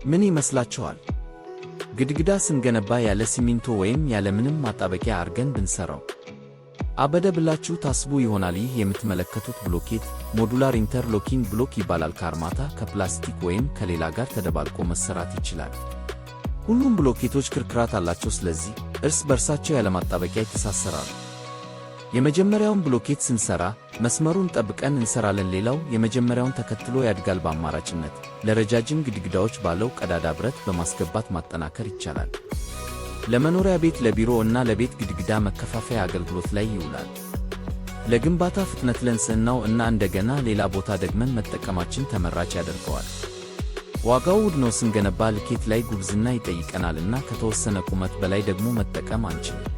ምን ይመስላችኋል? ግድግዳ ስንገነባ ያለ ሲሚንቶ ወይም ያለ ምንም ማጣበቂያ አርገን ብንሰራው አበደ ብላችሁ ታስቡ ይሆናል። ይህ የምትመለከቱት ብሎኬት ሞዱላር ኢንተርሎኪንግ ብሎክ ይባላል። ከአርማታ፣ ከፕላስቲክ ወይም ከሌላ ጋር ተደባልቆ መሰራት ይችላል። ሁሉም ብሎኬቶች ክርክራት አላቸው፣ ስለዚህ እርስ በርሳቸው ያለማጣበቂያ ይተሳሰራሉ። የመጀመሪያውን ብሎኬት ስንሰራ መስመሩን ጠብቀን እንሰራለን። ሌላው የመጀመሪያውን ተከትሎ ያድጋል። በአማራጭነት ለረጃጅም ግድግዳዎች ባለው ቀዳዳ ብረት በማስገባት ማጠናከር ይቻላል። ለመኖሪያ ቤት፣ ለቢሮ እና ለቤት ግድግዳ መከፋፈያ አገልግሎት ላይ ይውላል። ለግንባታ ፍጥነት፣ ለንጽህናው እና እንደገና ሌላ ቦታ ደግመን መጠቀማችን ተመራጭ ያደርገዋል። ዋጋው ውድ ነው። ስንገነባ ልኬት ላይ ጉብዝና ይጠይቀናል እና ከተወሰነ ቁመት በላይ ደግሞ መጠቀም አንችልም።